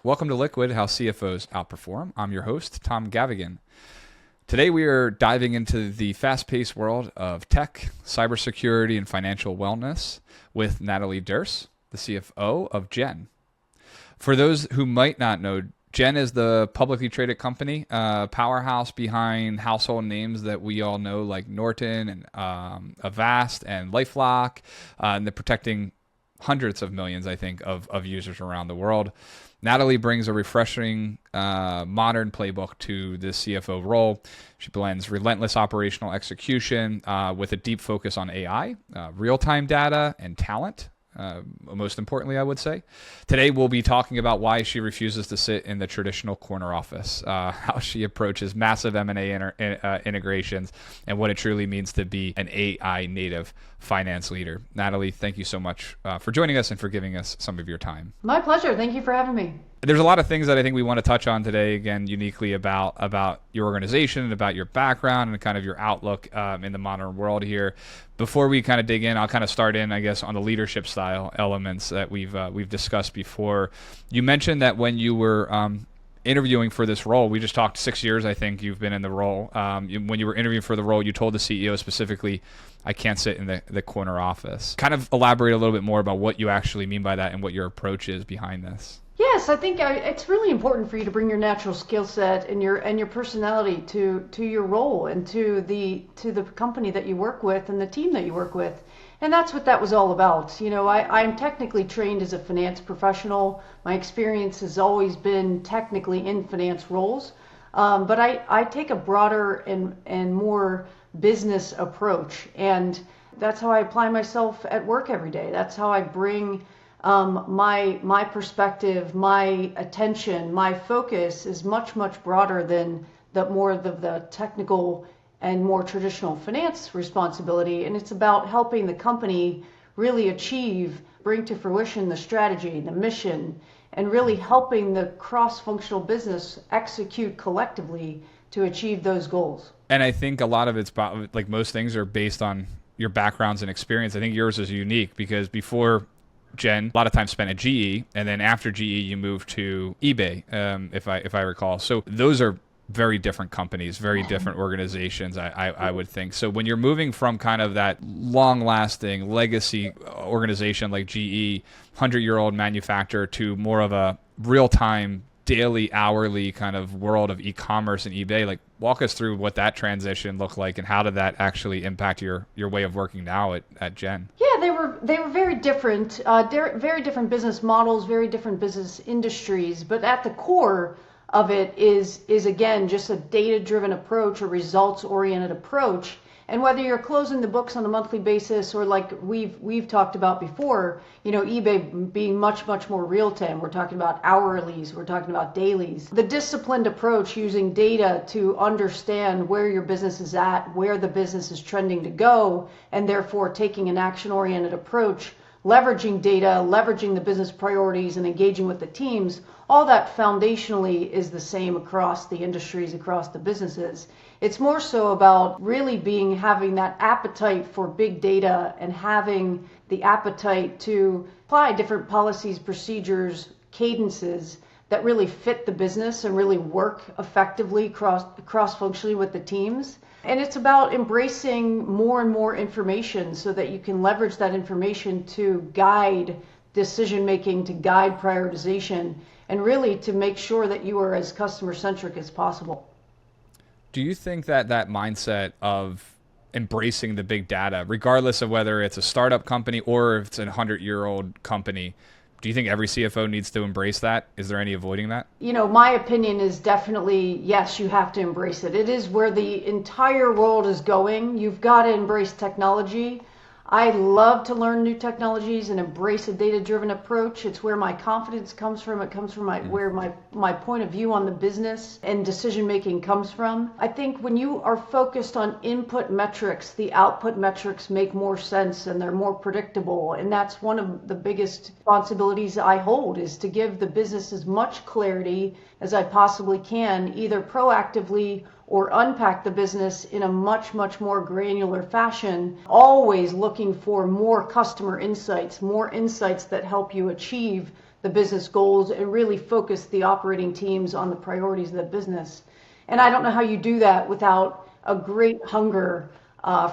Welcome to Liquid, How CFOs Outperform. I'm your host, Tom Gavaghan. Today we are diving into the fast-paced world of tech, cybersecurity, and financial wellness with Natalie Derse, the CFO of Gen. For those who might not know, Gen is the publicly traded company, powerhouse behind household names that we all know like Norton and Avast and LifeLock, and they're protecting hundreds of millions, I think, of users around the world. Natalie brings a refreshing, modern playbook to the CFO role. She blends relentless operational execution with a deep focus on AI, real-time data, and talent. Most importantly, I would say. Today, we'll be talking about why she refuses to sit in the traditional corner office, how she approaches massive M&A integrations, and what it truly means to be an AI native finance leader. Natalie, thank you so much for joining us and for giving us some of your time. My pleasure. Thank you for having me. There's a lot of things that I think we want to touch on today, again, uniquely about your organization, about your background, and kind of your outlook in the modern world here. Before we kind of dig in, I'll kind of start in, I guess, on the leadership style elements that we've discussed before. You mentioned that when you were interviewing for this role, we just talked 6 years, I think you've been in the role. When you were interviewing for the role, you told the CEO specifically, I can't sit in the corner office. Kind of elaborate a little bit more about what you actually mean by that and what your approach is behind this. Yes, I think it's really important for you to bring your natural skill set and your personality to your role and to the company that you work with and the team that you work with. And that's what that was all about. You know, I'm technically trained as a finance professional. My experience has always been technically in finance roles. But I take a broader and more business approach. And that's how I apply myself at work every day. That's how I bring my perspective, my attention, my focus is much broader than the technical and more traditional finance responsibility. And it's about helping the company really bring to fruition the strategy, the mission, and really helping the cross-functional business execute collectively to achieve those goals. And I think a lot of it's like most things are based on your backgrounds and experience. I think yours is unique because before Gen, a lot of time spent at GE, and then after GE, you moved to eBay, if I recall. So those are very different companies, very different organizations, I would think. So when you're moving from kind of that long-lasting legacy organization like GE, 100-year-old manufacturer, to more of a real-time, daily, hourly kind of world of e-commerce and eBay, like walk us through what that transition looked like and how did that actually impact your way of working now at Gen? Yeah, they were very different, very different business models, very different business industries, but at the core of it is again just a data-driven approach, a results-oriented approach. And whether you're closing the books on a monthly basis or like we've talked about before, you know, eBay being much more real time. We're talking about hourlies, we're talking about dailies. The disciplined approach using data to understand where your business is at, where the business is trending to go, and therefore taking an action-oriented approach, leveraging data, leveraging the business priorities, and engaging with the teams. All that foundationally is the same across the industries, across the businesses. It's more so about really having that appetite for big data and having the appetite to apply different policies, procedures, cadences that really fit the business and really work effectively cross-functionally with the teams. And it's about embracing more and more information so that you can leverage that information to guide decision-making, to guide prioritization, and really to make sure that you are as customer-centric as possible. Do you think that mindset of embracing the big data, regardless of whether it's a startup company or if it's a 100-year-old company, do you think every CFO needs to embrace that? Is there any avoiding that? You know, my opinion is definitely, yes, you have to embrace it. It is where the entire world is going. You've got to embrace technology. I love to learn new technologies and embrace a data-driven approach. It's where my confidence comes from. It comes from where my point of view on the business and decision-making comes from. I think when you are focused on input metrics, the output metrics make more sense and they're more predictable. And that's one of the biggest responsibilities I hold, is to give the business as much clarity as I possibly can, either proactively or unpack the business in a much, much more granular fashion, always looking for more customer insights, more insights that help you achieve the business goals and really focus the operating teams on the priorities of the business. And I don't know how you do that without a great hunger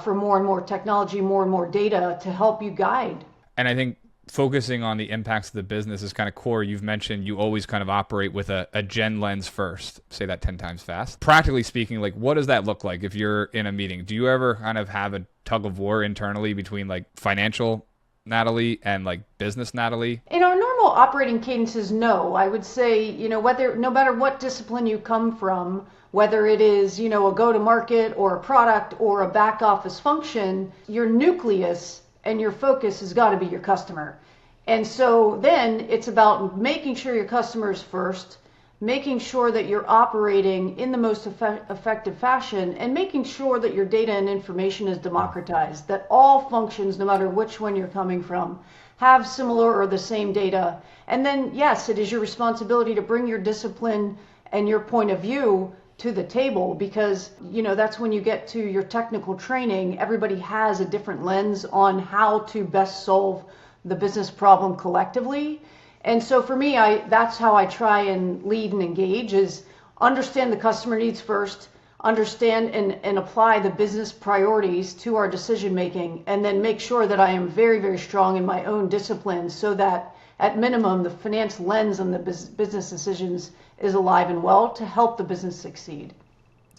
for more and more technology, more and more data to help you guide. And I think focusing on the impacts of the business is kind of core. You've mentioned you always kind of operate with a Gen lens first. Say that 10 times fast. Practically speaking, like what does that look like if you're in a meeting? Do you ever kind of have a tug of war internally between like financial Natalie and like business Natalie? In our normal operating cadences, no. I would say, whether no matter what discipline you come from, whether it is, a go-to-market or a product or a back office function, your nucleus and your focus has got to be your customer. And so then it's about making sure your customer is first, making sure that you're operating in the most effective fashion, and making sure that your data and information is democratized, that all functions, no matter which one you're coming from, have similar or the same data. And then, yes, it is your responsibility to bring your discipline and your point of view to the table, because that's when you get to your technical training. Everybody has a different lens on how to best solve the business problem collectively. And so for me, that's how I try and lead and engage, is understand the customer needs first, understand and apply the business priorities to our decision making, and then make sure that I am very, very strong in my own discipline so that at minimum the finance lens on the business decisions is alive and well to help the business succeed.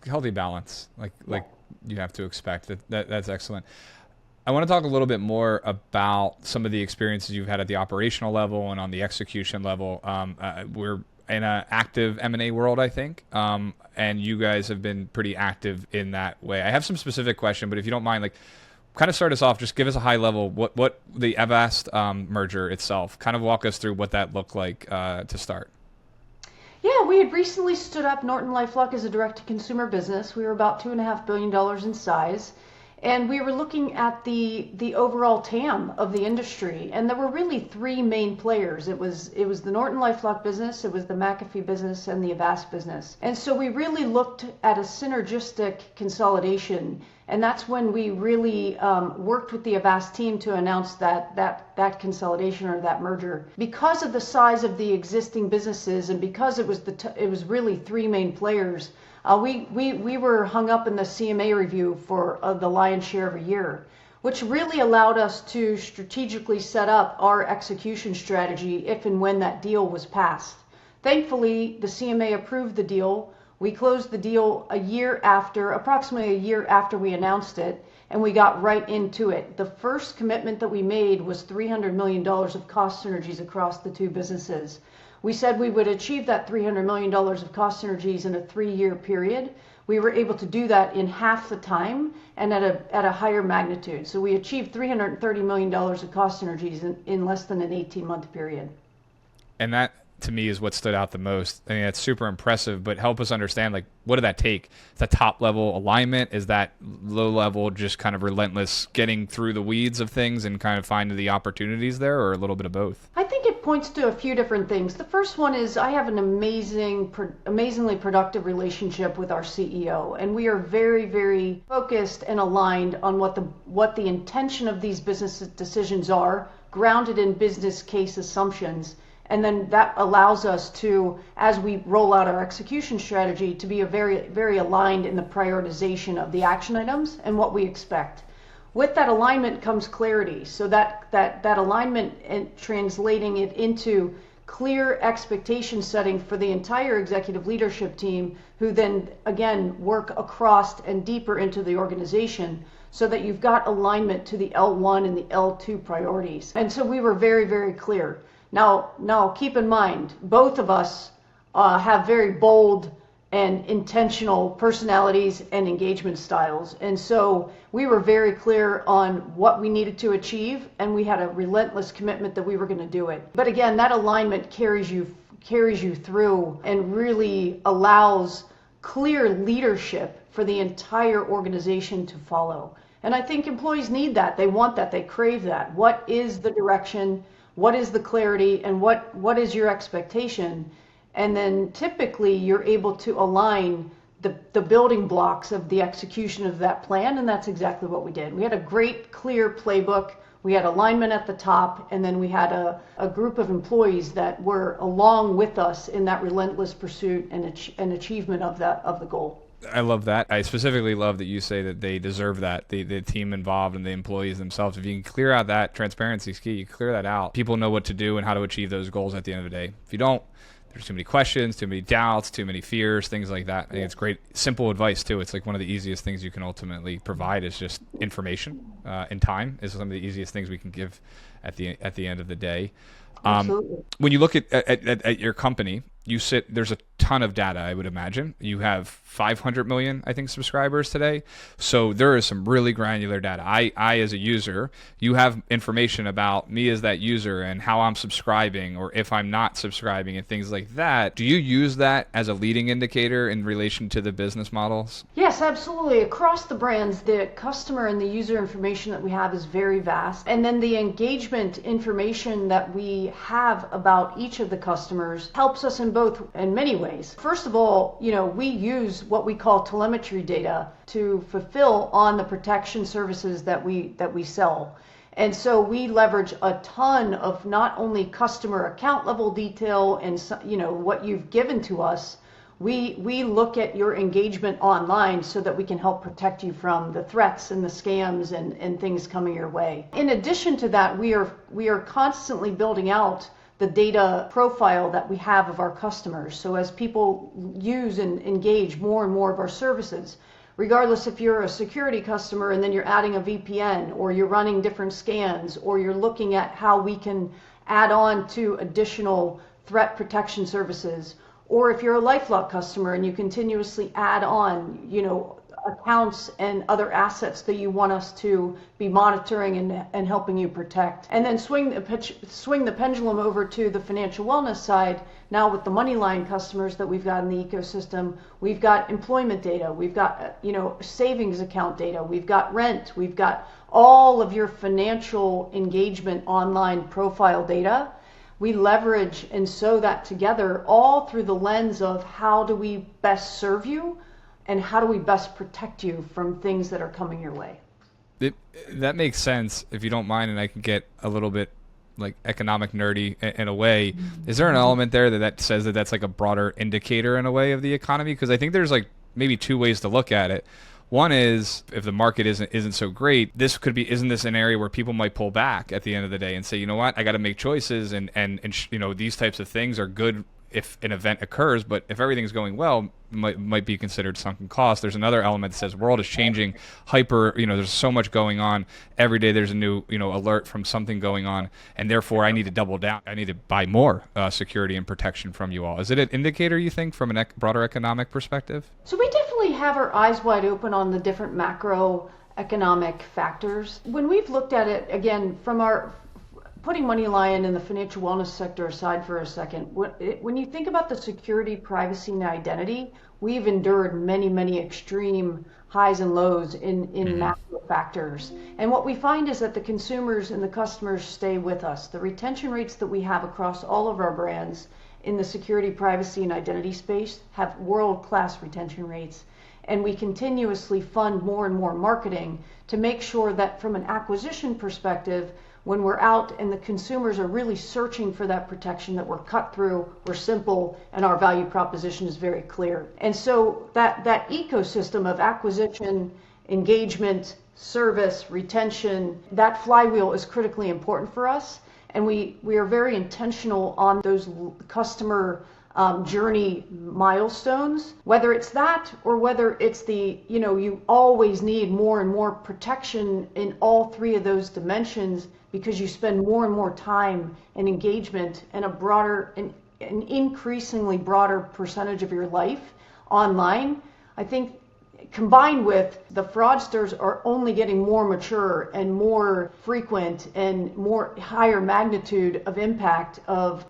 Healthy balance, like you have to expect. That's excellent. I want to talk a little bit more about some of the experiences you've had at the operational level and on the execution level. We're in an active M&A world, I think, and you guys have been pretty active in that way. I have some specific question, but if you don't mind, like, kind of start us off. Just give us a high level what the Avast merger itself. Kind of walk us through what that looked like to start. Yeah, we had recently stood up NortonLifeLock as a direct-to-consumer business. We were about $2.5 billion in size. And we were looking at the overall TAM of the industry, and there were really three main players. It was the NortonLifeLock business, it was the McAfee business, and the Avast business. And so we really looked at a synergistic consolidation, and that's when we really worked with the Avast team to announce that consolidation or that merger. Because of the size of the existing businesses, and because it was really three main players. We were hung up in the CMA review for the lion's share of a year, which really allowed us to strategically set up our execution strategy if and when that deal was passed. Thankfully, the CMA approved the deal. We closed the deal approximately a year after we announced it, and we got right into it. The first commitment that we made was $300 million of cost synergies across the two businesses. We said we would achieve that $300 million of cost synergies in a 3-year period. We were able to do that in half the time and at a higher magnitude. So we achieved $330 million of cost synergies in less than an 18-month period. And that, to me, is what stood out the most. I mean, it's super impressive, but help us understand, like, what did that take? Is that top-level alignment? Is that low-level just kind of relentless getting through the weeds of things and kind of finding the opportunities there, or a little bit of both? I think it points to a few different things. The first one is I have an amazingly productive relationship with our CEO, and we are very, very focused and aligned on what the intention of these business decisions are, grounded in business case assumptions. And then that allows us to, as we roll out our execution strategy, to be very, very aligned in the prioritization of the action items and what we expect. With that alignment comes clarity. So that alignment and translating it into clear expectation setting for the entire executive leadership team, who then again work across and deeper into the organization, so that you've got alignment to the L1 and the L2 priorities. And so we were very, very clear. Now, keep in mind, both of us have very bold and intentional personalities and engagement styles. And so we were very clear on what we needed to achieve, and we had a relentless commitment that we were going to do it. But again, that alignment carries you through and really allows clear leadership for the entire organization to follow. And I think employees need that. They want that. They crave that. What is the direction? What is the clarity, and what is your expectation? And then typically you're able to align the building blocks of the execution of that plan, and that's exactly what we did. We had a great, clear playbook. We had alignment at the top, and then we had a group of employees that were along with us in that relentless pursuit and achievement of the goal. I love that. I specifically love that you say that they deserve that, the team involved and the employees themselves. If you can clear out that, transparency is key. You clear that out, people know what to do and how to achieve those goals at the end of the day. If you don't, there's too many questions, too many doubts, too many fears, things like that. I think it's great, simple advice too. It's like one of the easiest things you can ultimately provide is just information, and time is some of the easiest things we can give at the end of the day. When you look at your company, there's a ton of data, I would imagine. You have 500 million, I think, subscribers today. So there is some really granular data. I as a user, you have information about me as that user and how I'm subscribing or if I'm not subscribing and things like that. Do you use that as a leading indicator in relation to the business models? Yes, absolutely. Across the brands, the customer and the user information that we have is very vast. And then the engagement information that we have about each of the customers helps us in many ways. First of all, we use what we call telemetry data to fulfill on the protection services that we sell. And so we leverage a ton of not only customer account level detail and what you've given to us. We look at your engagement online so that we can help protect you from the threats and the scams and things coming your way. In addition to that, we are constantly building out the data profile that we have of our customers. So as people use and engage more and more of our services, regardless if you're a security customer and then you're adding a VPN or you're running different scans or you're looking at how we can add on to additional threat protection services, or if you're a LifeLock customer and you continuously add on, accounts and other assets that you want us to be monitoring and helping you protect. And then swing the pendulum over to the financial wellness side. Now with the MoneyLion customers that we've got in the ecosystem, we've got employment data, we've got savings account data, we've got rent, we've got all of your financial engagement online profile data. We leverage and sew that together all through the lens of how do we best serve you and how do we best protect you from things that are coming your way. That makes sense, if you don't mind, and I can get a little bit like economic nerdy in a way. Is there an element there that says that that's like a broader indicator in a way of the economy? Because I think there's like maybe two ways to look at it. One is if the market isn't so great, isn't this an area where people might pull back at the end of the day and say, you know what, I got to make choices and these types of things are good if an event occurs, but if everything's going well, might be considered sunken cost. There's another element that says the world is changing, there's so much going on. Every day there's a new, alert from something going on, and therefore I need to double down. I need to buy more security and protection from you all. Is it an indicator, you think, from a broader economic perspective? So we definitely have our eyes wide open on the different macroeconomic factors. When we've looked at it, again, from putting MoneyLion and the financial wellness sector aside for a second, when you think about the security, privacy, and identity, we've endured many, many extreme highs and lows in macro factors. And what we find is that the consumers and the customers stay with us. The retention rates that we have across all of our brands in the security, privacy, and identity space have world-class retention rates. And we continuously fund more and more marketing to make sure that from an acquisition perspective, when we're out and the consumers are really searching for that protection, that we're cut through, we're simple, and our value proposition is very clear. And so that ecosystem of acquisition, engagement, service, retention, that flywheel is critically important for us. And we are very intentional on those customer journey milestones, whether it's that or whether it's you always need more and more protection in all three of those dimensions because you spend more and more time and engagement and an increasingly broader percentage of your life online. I think combined with the fraudsters are only getting more mature and more frequent and more higher magnitude of impact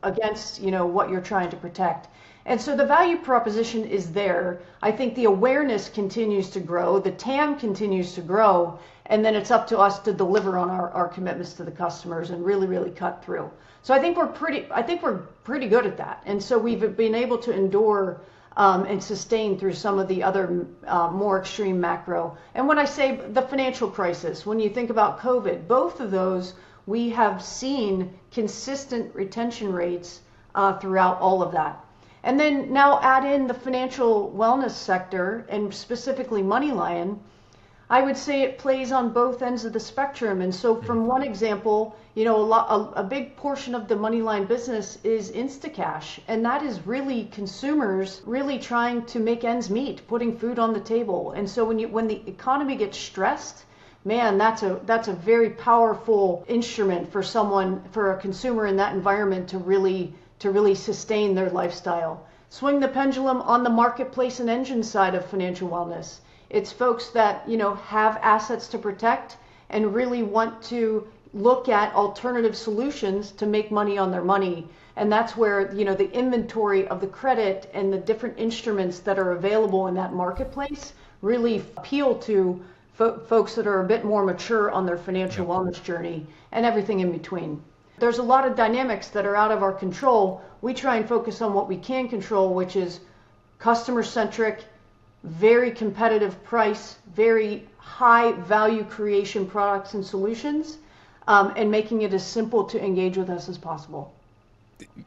against what you're trying to protect. And so the value proposition is there. I think the awareness continues to grow, the TAM continues to grow, and then it's up to us to deliver on our commitments to the customers and really, really cut through. So I think we're pretty good at that. And so we've been able to endure and sustain through some of the other more extreme macro. And when I say the financial crisis, when you think about COVID, both of those, we have seen consistent retention rates throughout all of that. And then now add in the financial wellness sector, and specifically MoneyLion, I would say it plays on both ends of the spectrum. And so from one example, a big portion of the MoneyLion business is Instacash. And that is really consumers really trying to make ends meet, putting food on the table. And so when the economy gets stressed, man, that's a very powerful instrument for a consumer in that environment to really sustain their lifestyle. Swing the pendulum on the marketplace and engine side of financial wellness. It's folks that, have assets to protect and really want to look at alternative solutions to make money on their money. And that's where, the inventory of the credit and the different instruments that are available in that marketplace really appeal to folks that are a bit more mature on their financial wellness journey, and everything in between. There's a lot of dynamics that are out of our control. We try and focus on what we can control, which is customer-centric, very competitive price, very high value creation products and solutions, and making it as simple to engage with us as possible.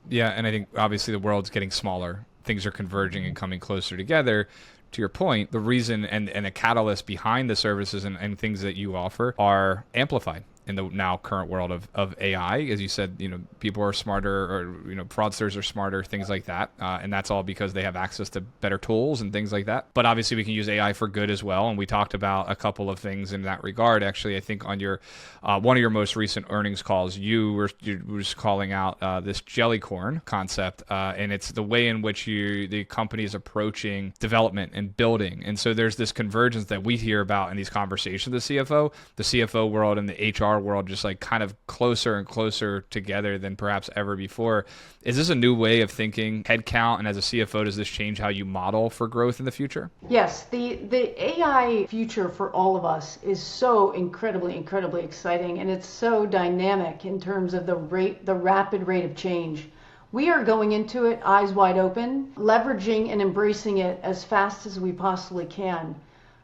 Yeah, and I think obviously the world's getting smaller. Things are converging and coming closer together. To your point, the reason and a catalyst behind the services and things that you offer are amplified in the now current world of AI. As you said, people are smarter, or fraudsters are smarter, things like that, and that's all because they have access to better tools and things like that. But obviously we can use AI for good as well, and we talked about a couple of things in that regard. Actually, I think on your one of your most recent earnings calls, you were just calling out this Jellycorn concept, and it's the way in which the company is approaching development and building. And so there's this convergence that we hear about in these conversations with the CFO world and the HR world, just like kind of closer and closer together than perhaps ever before. Is this a new way of thinking headcount? And as a CFO, does this change how you model for growth in the future? Yes, the AI future for all of us is so incredibly exciting, and it's so dynamic in terms of the rapid rate of change. We are going into it eyes wide open, leveraging and embracing it as fast as we possibly can.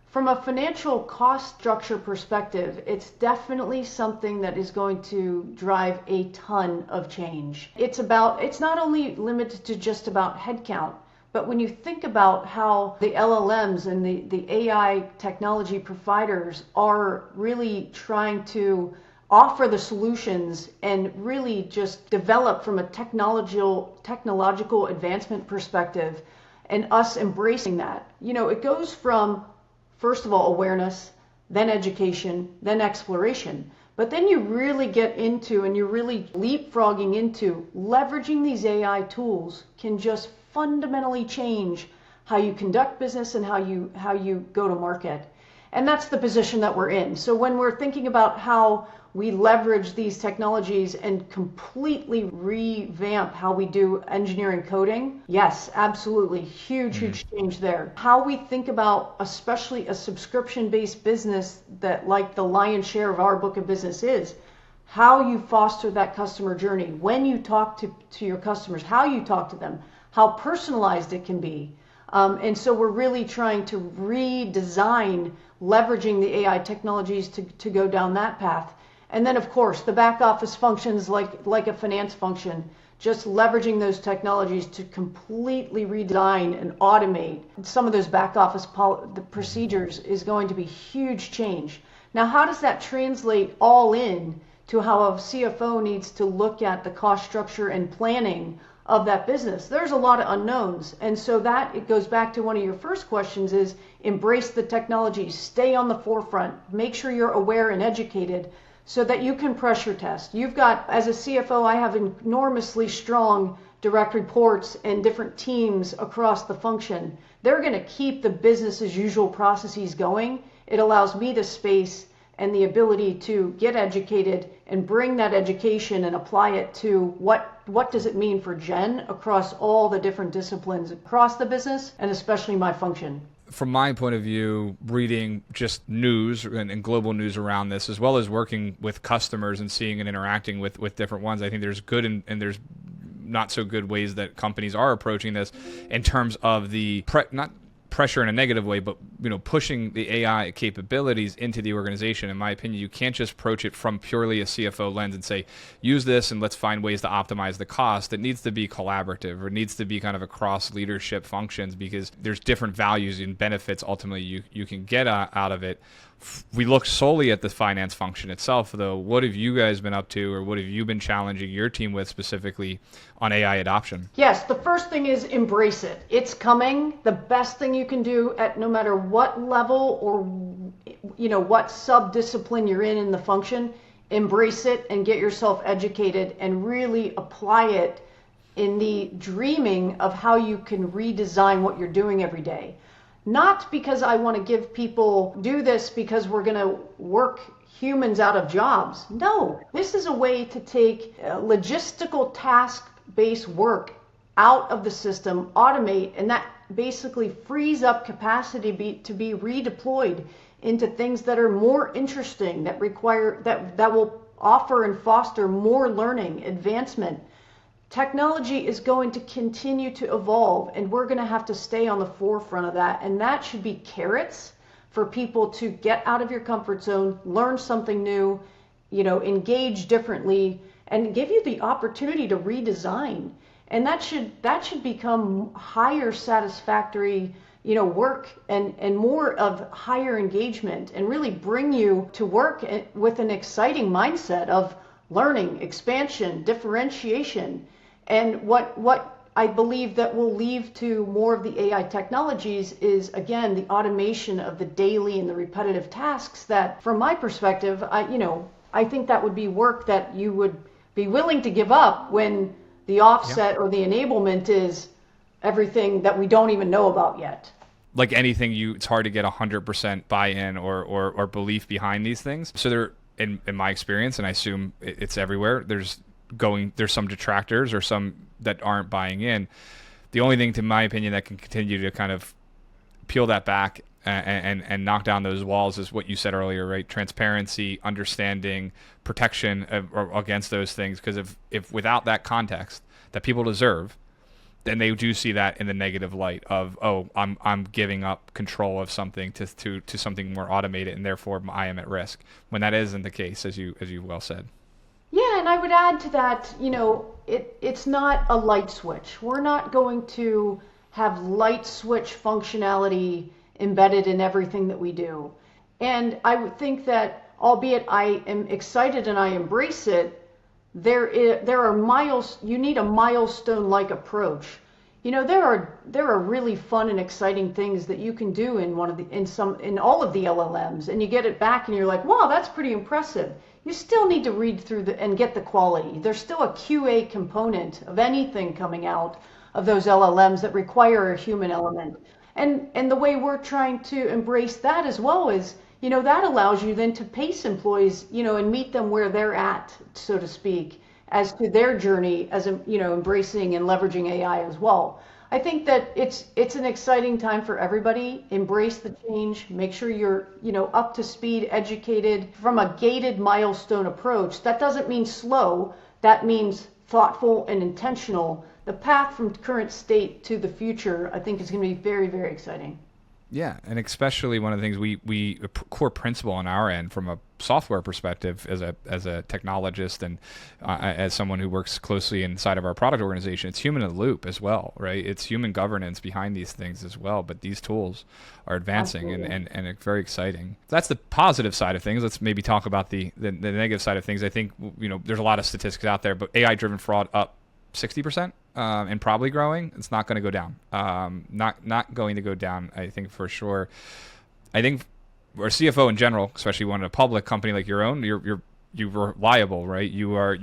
From a financial cost structure perspective, it's definitely something that is going to drive a ton of change. It's not only limited to just about headcount, but when you think about how the LLMs and the AI technology providers are really trying to offer the solutions and really just develop from a technological advancement perspective, and us embracing that, it goes from, first of all, awareness, then education, then exploration. But then you really get into, and you're really leapfrogging into, leveraging these AI tools can just fundamentally change how you conduct business and how you go to market. And that's the position that we're in. So when we're thinking about how we leverage these technologies and completely revamp how we do engineering coding, yes, absolutely, huge change there. How we think about, especially a subscription-based business that, like the lion's share of our book of business is, how you foster that customer journey, when you talk to your customers, how you talk to them, how personalized it can be. And so we're really trying to redesign leveraging the AI technologies to go down that path. And then, of course, the back office functions like a finance function, just leveraging those technologies to completely redesign and automate some of those back office the procedures is going to be huge change. Now, how does that translate all in to how a CFO needs to look at the cost structure and planning of that business? There's a lot of unknowns. And so that it goes back to one of your first questions is embrace the technology, stay on the forefront, make sure you're aware and educated so that you can pressure test. You've got, as a CFO, I have enormously strong direct reports and different teams across the function. They're going to keep the business as usual processes going. It allows me the space and the ability to get educated and bring that education and apply it to what does it mean for Gen across all the different disciplines across the business, and especially my function. From my point of view, reading just news and global news around this, as well as working with customers and seeing and interacting with different ones, I think there's good and there's not so good ways that companies are approaching this in terms of the not pressure in a negative way, but pushing the AI capabilities into the organization. In my opinion, you can't just approach it from purely a CFO lens and say, use this and let's find ways to optimize the cost. It needs to be collaborative, or needs to be kind of across leadership functions, because there's different values and benefits ultimately you can get out of it. We look solely at the finance function itself, though. What have you guys been up to, or what have you been challenging your team with specifically on AI adoption? Yes, the first thing is embrace it. It's coming. The best thing you can do at no matter what level or what sub-discipline you're in the function, embrace it and get yourself educated and really apply it in the dreaming of how you can redesign what you're doing every day. Not because I want to give people do this because we're going to work humans out of jobs. No, this is a way to take logistical task-based work out of the system, automate, and that basically frees up capacity to be redeployed into things that are more interesting, that require that will offer and foster more learning, advancement. Technology is going to continue to evolve, and we're going to have to stay on the forefront of that. And that should be carrots for people to get out of your comfort zone, learn something new, engage differently, and give you the opportunity to redesign. And that should become higher satisfactory, work and more of higher engagement, and really bring you to work with an exciting mindset of learning, expansion, differentiation. And what I believe that will lead to more of the AI technologies is, again, the automation of the daily and the repetitive tasks that, from my perspective, I think that would be work that you would be willing to give up when the offset or the enablement is everything that we don't even know about yet. Like anything, it's hard to get 100% buy-in or belief behind these things. So there, in my experience, and I assume it's everywhere, there's some detractors or some that aren't buying in. The only thing, to my opinion, that can continue to kind of peel that back and knock down those walls is what you said earlier, right? Transparency, understanding, protection against those things. Because if without that context that people deserve, then they do see that in the negative light of, I'm giving up control of something to something more automated, and therefore I am at risk. When that isn't the case, as you well said. Yeah, and I would add to that, it's not a light switch. We're not going to have light switch functionality embedded in everything that we do. And I would think that, albeit I am excited and I embrace it, there are you need a milestone-like approach. There are really fun and exciting things that you can do in all of the LLMs, and you get it back and you're like, wow, that's pretty impressive. You still need to read through and get the quality. There's still a QA component of anything coming out of those LLMs that require a human element. And the way we're trying to embrace that as well is, that allows you then to pace employees, and meet them where they're at, so to speak, as to their journey as, embracing and leveraging AI as well. I think that it's an exciting time for everybody. Embrace the change. Make sure you're, up to speed, educated from a gated milestone approach. That doesn't mean slow. That means thoughtful and intentional. The path from current state to the future, I think, is going to be very, very exciting. Yeah, and especially one of the things we a core principle on our end from a software perspective as a technologist and as someone who works closely inside of our product organization, it's human in the loop as well, right? It's human governance behind these things as well, but these tools are advancing and it's very exciting. That's the positive side of things. Let's maybe talk about the negative side of things. I think, there's a lot of statistics out there, but AI-driven fraud up 60%. And probably growing. It's not going to go down. Not going to go down, I think, for sure. I think for a CFO in general, especially one in a public company like your own, you're liable, right? You are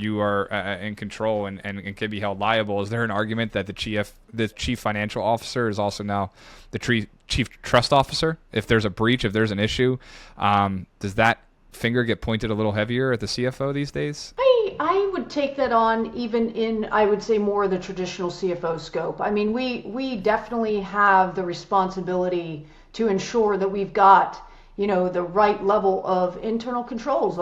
in control and can be held liable. Is there an argument that the chief financial officer is also now the chief trust officer? If there's a breach, if there's an issue, does that finger get pointed a little heavier at the CFO these days? I would take that on even in, I would say, more the traditional CFO scope. I mean, we definitely have the responsibility to ensure that we've got, the right level of internal controls,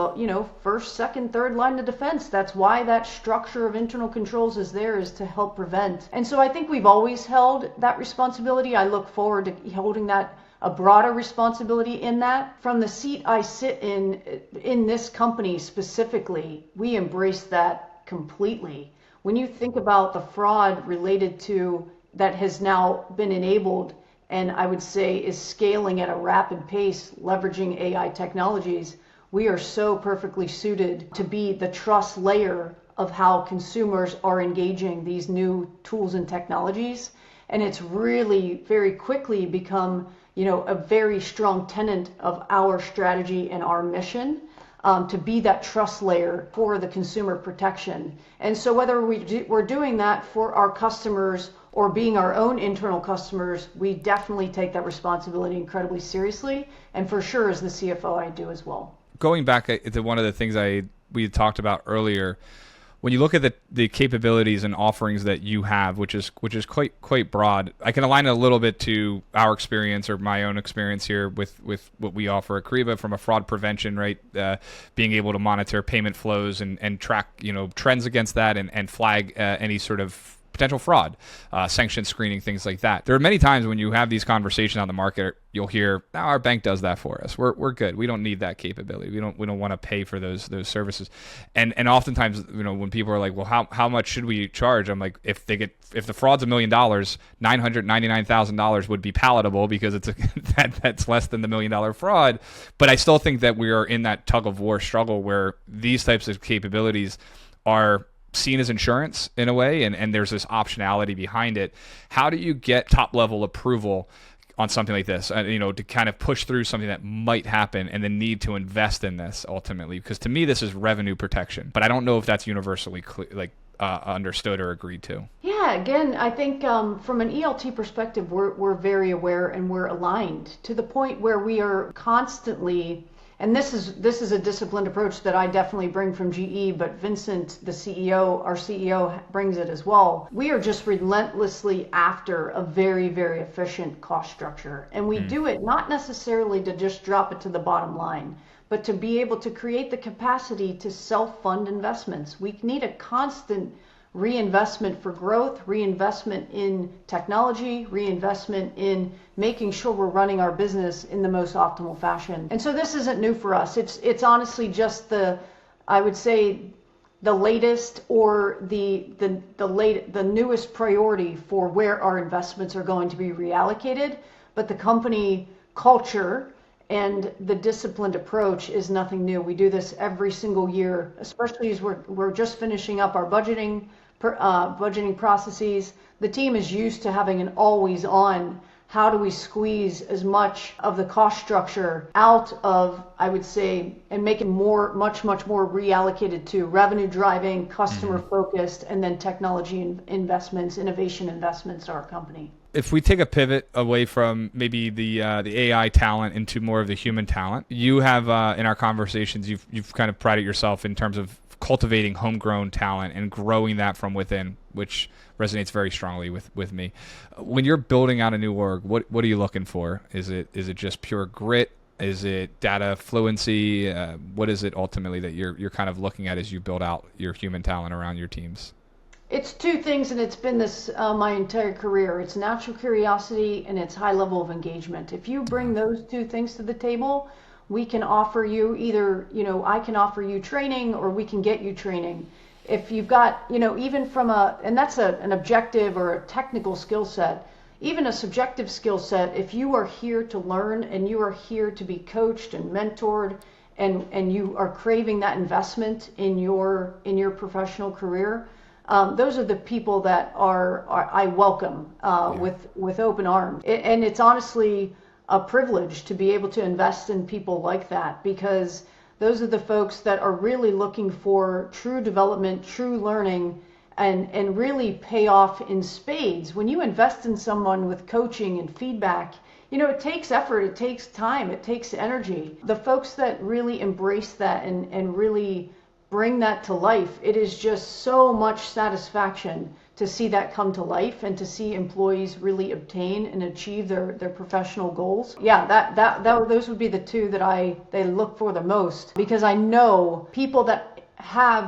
first, second, third line of defense. That's why that structure of internal controls is there, is to help prevent. And so I think we've always held that responsibility. I look forward to holding that a broader responsibility in that. From the seat I sit in this company specifically, we embrace that completely. When you think about the fraud related to that has now been enabled, and I would say is scaling at a rapid pace, leveraging AI technologies, we are so perfectly suited to be the trust layer of how consumers are engaging these new tools and technologies. And it's really very quickly become, a very strong tenet of our strategy and our mission, to be that trust layer for the consumer protection. And so whether we're doing that for our customers or being our own internal customers, we definitely take that responsibility incredibly seriously. And for sure, as the CFO, I do as well. Going back to one of the things we had talked about earlier, when you look at the capabilities and offerings that you have, which is quite broad, I can align it a little bit to our experience or my own experience here with what we offer at Kyriba from a fraud prevention, right? Being able to monitor payment flows and track trends against that and flag any sort of potential fraud, sanction screening, things like that. There are many times when you have these conversations on the market, you'll hear, our bank does that for us. We're good. We don't need that capability. We don't want to pay for those services. And oftentimes, when people are like, well, how much should we charge? I'm like, if the fraud's $1 million, $999,000 would be palatable because it's that's less than the $1 million fraud. But I still think that we are in that tug of war struggle where these types of capabilities are seen as insurance in a way, and there's this optionality behind it. How do you get top level approval on something like this, to kind of push through something that might happen and the need to invest in this ultimately? Because to me, this is revenue protection, but I don't know if that's universally understood or agreed to. Yeah, again, I think from an ELT perspective, we're very aware and we're aligned to the point where we are constantly. And this is a disciplined approach that I definitely bring from GE, but Vincent, our CEO, brings it as well. We are just relentlessly after a very, very efficient cost structure. And we do it not necessarily to just drop it to the bottom line, but to be able to create the capacity to self-fund investments. We need a constant reinvestment for growth, reinvestment in technology, reinvestment in making sure we're running our business in the most optimal fashion. And so this isn't new for us. It's honestly just I would say the latest or the newest priority for where our investments are going to be reallocated. But the company culture and the disciplined approach is nothing new. We do this every single year, especially as we're just finishing up our budgeting processes. The team is used to having an always on, how do we squeeze as much of the cost structure out of, I would say, and make it much more reallocated to revenue driving, customer focused, and then technology investments, innovation investments to our company. If we take a pivot away from maybe the AI talent into more of the human talent, you have in our conversations, you've kind of prided yourself in terms of cultivating homegrown talent and growing that from within, which resonates very strongly with me. When you're building out a new org, what are you looking for? Is it just pure grit? Is it data fluency? What is it ultimately that you're kind of looking at as you build out your human talent around your teams? It's two things, and it's been this my entire career. It's natural curiosity and it's high level of engagement. If you bring those two things to the table, we can offer you either, I can offer you training or we can get you training. If you've got, even from and that's an objective or a technical skill set, even a subjective skill set, if you are here to learn and you are here to be coached and mentored and you are craving that investment in your professional career, those are the people that I welcome with open arms. And it's honestly a privilege to be able to invest in people like that, because those are the folks that are really looking for true development, true learning, and really pay off in spades. When you invest in someone with coaching and feedback, it takes effort, it takes time, it takes energy. The folks that really embrace that and really bring that to life, it is just so much satisfaction to see that come to life and to see employees really obtain and achieve their professional goals. Yeah, those would be the two that they look for the most, because I know people that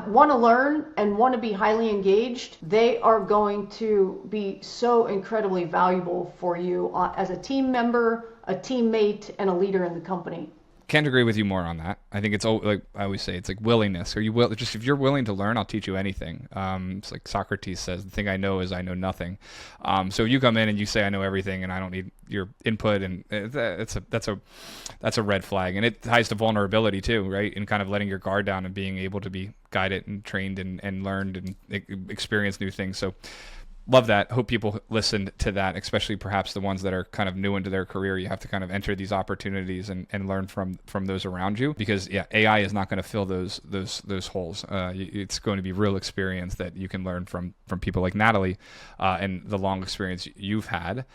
want to learn and want to be highly engaged, they are going to be so incredibly valuable for you as a team member, a teammate, and a leader in the company. Can't agree with you more on that. I think it's like I always say, it's like willingness. Are you just if you're willing to learn, I'll teach you anything. It's like Socrates says, the thing I know is I know nothing. So if you come in and you say I know everything and I don't need your input, and that's a red flag, and it ties to vulnerability too, right? And kind of letting your guard down and being able to be guided and trained and learned and experience new things. So love that. Hope people listened to that, especially perhaps the ones that are kind of new into their career. You have to kind of enter these opportunities and learn from those around you, because AI is not going to fill those holes. It's going to be real experience that you can learn from people like Natalie and the long experience you've had.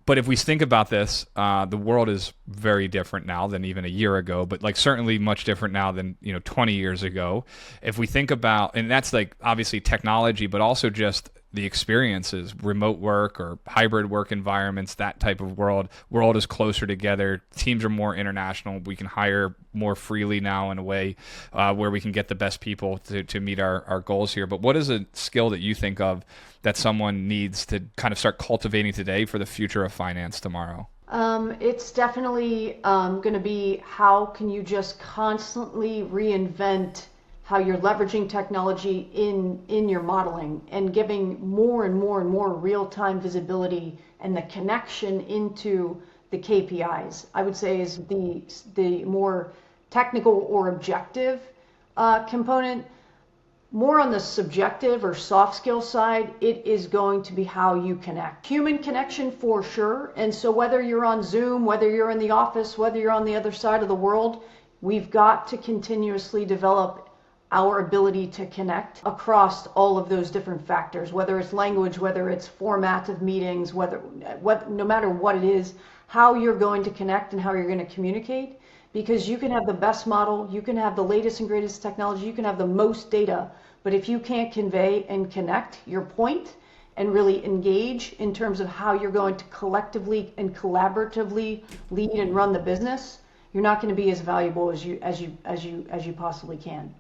But if we think about this, the world is very different now than even a year ago, but like certainly much different now than 20 years ago. If we think about, and that's like obviously technology, but also just the experiences, remote work or hybrid work environments, that type of world is closer together. Teams are more international. We can hire more freely now in a way where we can get the best people to meet our goals here. But what is a skill that you think of that someone needs to kind of start cultivating today for the future of finance tomorrow? It's definitely going to be, how can you just constantly reinvent how you're leveraging technology in your modeling and giving more and more and more real-time visibility and the connection into the KPIs, I would say, is the more technical or objective component. More on the subjective or soft skill side, it is going to be how you connect. Human connection for sure. And so whether you're on Zoom, whether you're in the office, whether you're on the other side of the world, we've got to continuously develop our ability to connect across all of those different factors, whether it's language, whether it's format of meetings, no matter what it is, how you're going to connect and how you're going to communicate. Because you can have the best model, you can have the latest and greatest technology, you can have the most data, but if you can't convey and connect your point and really engage in terms of how you're going to collectively and collaboratively lead and run the business, you're not going to be as valuable as you possibly can.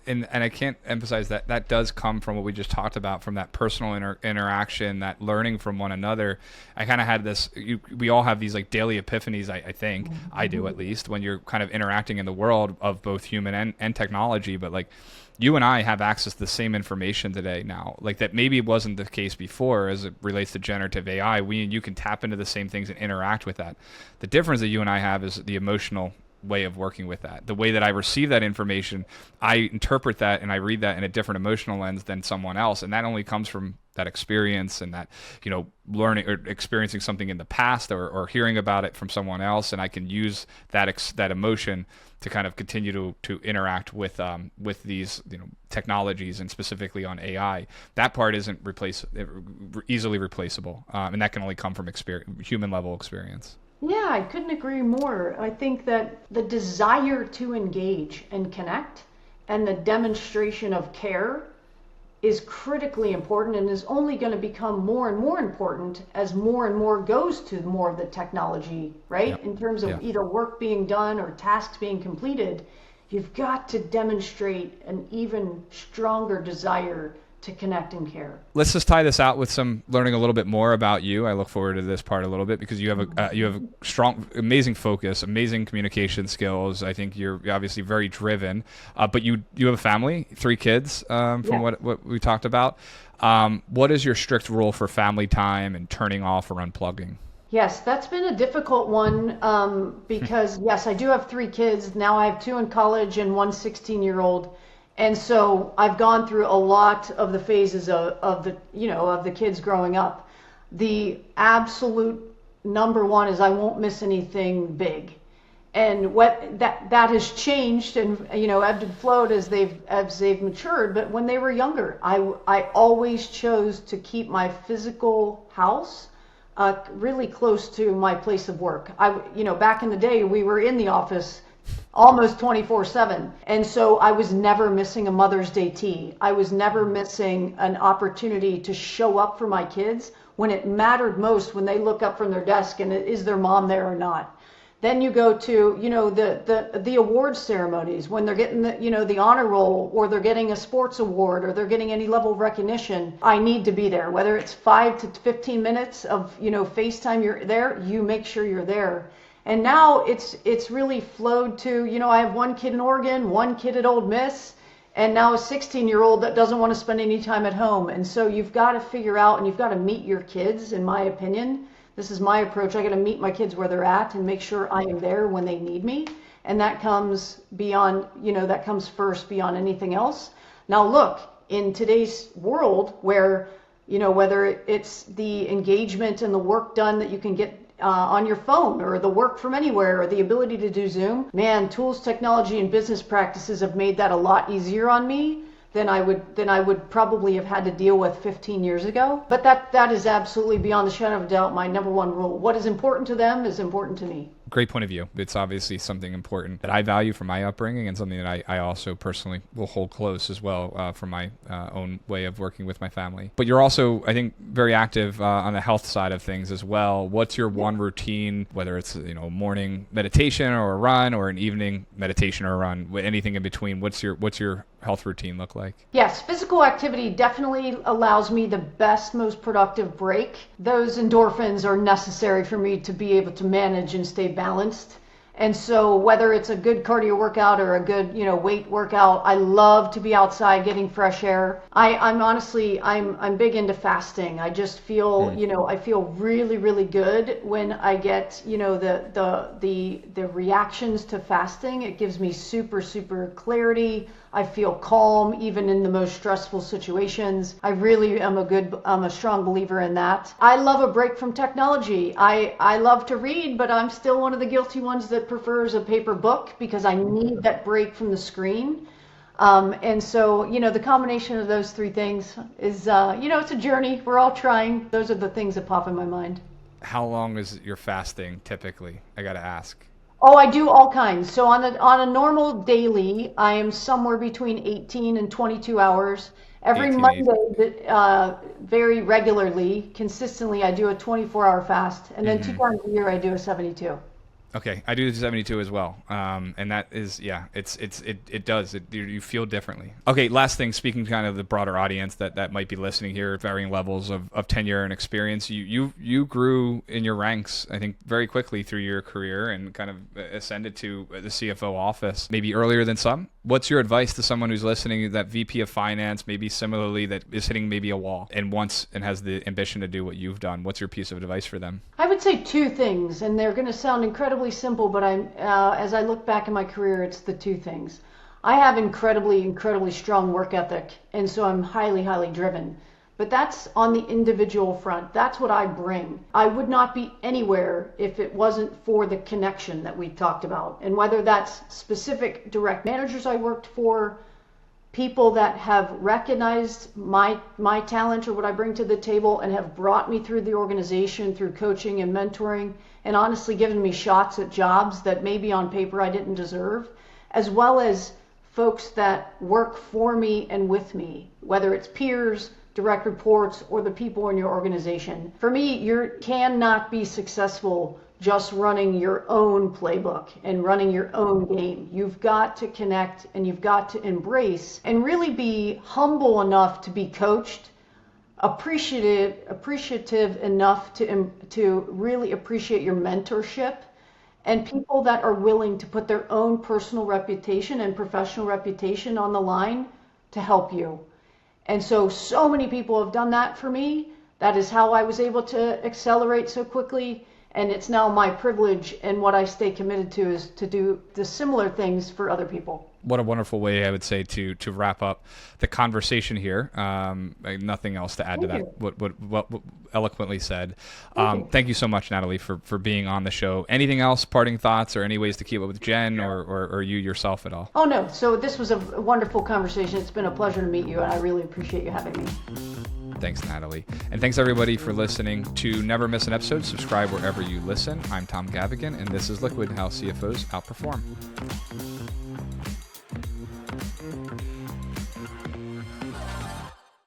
And I can't emphasize that does come from what we just talked about, from that personal interaction, that learning from one another. I kind of had this, we all have these like daily epiphanies, I think, I do at least, when you're kind of interacting in the world of both human and technology. But like you and I have access to the same information today now, like that maybe wasn't the case before as it relates to generative AI. We and you can tap into the same things and interact with that. The difference that you and I have is the emotional way of working with that. The way that I receive that information, I interpret that and I read that in a different emotional lens than someone else. And that only comes from that experience and that, learning or experiencing something in the past or hearing about it from someone else. And I can use that emotion to kind of continue to interact with these, technologies, and specifically on AI. That part isn't easily replaceable. And that can only come from human level experience. Yeah, I couldn't agree more. I think that the desire to engage and connect and the demonstration of care is critically important and is only going to become more and more important as more and more goes to more of the technology, right? Yep. In terms of either work being done or tasks being completed, you've got to demonstrate an even stronger desire to connect and care. Let's just tie this out with some learning a little bit more about you. I look forward to this part a little bit because you have a strong, amazing focus, amazing communication skills. I think you're obviously very driven, but you have a family, 3 kids, from what we talked about. What is your strict rule for family time and turning off or unplugging? Yes, that's been a difficult one because yes, I do have 3 kids. Now I have 2 in college and 1 16-year-old. And so I've gone through a lot of the phases of the kids growing up. The absolute number one is I won't miss anything big. And what that has changed and ebbed and flowed as they've matured. But when they were younger, I always chose to keep my physical house really close to my place of work. Back in the day, we were in the office almost 24/7. And so I was never missing a Mother's Day tea. I was never missing an opportunity to show up for my kids when it mattered most, when they look up from their desk and is their mom there or not. Then you go to, the awards ceremonies when they're getting the honor roll, or they're getting a sports award, or they're getting any level of recognition. I need to be there. Whether it's 5 to 15 minutes of, FaceTime, you're there, you make sure you're there. And now it's really flowed to, I have one kid in Oregon, one kid at Ole Miss, and now a 16-year-old that doesn't want to spend any time at home. And so you've got to figure out, and you've got to meet your kids, in my opinion. This is my approach. I got to meet my kids where they're at and make sure I am there when they need me. And that comes beyond, that comes first beyond anything else. Now look, in today's world where, whether it's the engagement and the work done that you can get on your phone, or the work from anywhere, or the ability to do Zoom, man, tools, technology, and business practices have made that a lot easier on me than I would probably have had to deal with 15 years ago. But that is absolutely, beyond the shadow of a doubt, my number one rule. What is important to them is important to me. Great point of view. It's obviously something important that I value from my upbringing, and something that I also personally will hold close as well from my own way of working with my family. But you're also, I think, very active on the health side of things as well. What's your one routine, whether it's morning meditation or a run, or an evening meditation or a run, anything in between? What's your health routine look like? Yes, physical activity definitely allows me the best, most productive break. Those endorphins are necessary for me to be able to manage and stay balanced. And so whether it's a good cardio workout or a good, weight workout, I love to be outside getting fresh air. I'm honestly big into fasting. I just feel, I feel really, really good when I get, the reactions to fasting. It gives me super, super clarity. I feel calm even in the most stressful situations. I really am I'm a strong believer in that. I love a break from technology. I love to read, but I'm still one of the guilty ones that prefers a paper book because I need that break from the screen. And so, the combination of those three things is, it's a journey. We're all trying. Those are the things that pop in my mind. How long is your fasting typically? I got to ask. Oh, I do all kinds. So on a normal daily, I am somewhere between 18 and 22 hours. Every Monday, very regularly, consistently, I do a 24-hour fast. And then 2 times a year, I do a 72. Okay, I do the 72 as well, and that is, it does. You feel differently. Okay, last thing, speaking kind of the broader audience that might be listening here, varying levels of tenure and experience, you grew in your ranks, I think, very quickly through your career and kind of ascended to the CFO office, maybe earlier than some. What's your advice to someone who's listening, that VP of finance, maybe similarly, that is hitting maybe a wall and has the ambition to do what you've done? What's your piece of advice for them? I would say two things, and they're going to sound incredibly simple, but as I look back in my career, it's the two things. I have incredibly, incredibly strong work ethic, and so I'm highly, highly driven. But that's on the individual front. That's what I bring. I would not be anywhere if it wasn't for the connection that we talked about. And whether that's specific direct managers I worked for, people that have recognized my talent or what I bring to the table and have brought me through the organization through coaching and mentoring, and honestly given me shots at jobs that maybe on paper I didn't deserve, as well as folks that work for me and with me, whether it's peers, direct reports, or the people in your organization. For me, you cannot be successful just running your own playbook and running your own game. You've got to connect, and you've got to embrace and really be humble enough to be coached, appreciative enough to really appreciate your mentorship, and people that are willing to put their own personal reputation and professional reputation on the line to help you. And so many people have done that for me. That is how I was able to accelerate so quickly. And it's now my privilege, and what I stay committed to is to do the similar things for other people. what a wonderful way, I would say, to wrap up the conversation here. Nothing else to add to that. What eloquently said. Thank you so much, Natalie, for being on the show. Anything else, parting thoughts, or any ways to keep up with Jen or you yourself at all? Oh, no. So this was a wonderful conversation. It's been a pleasure to meet you, and I really appreciate you having me. Thanks, Natalie. And thanks, everybody, for listening. To never miss an episode, subscribe wherever you listen. I'm Tom Gavaghan, and this is Liquid, how CFOs outperform.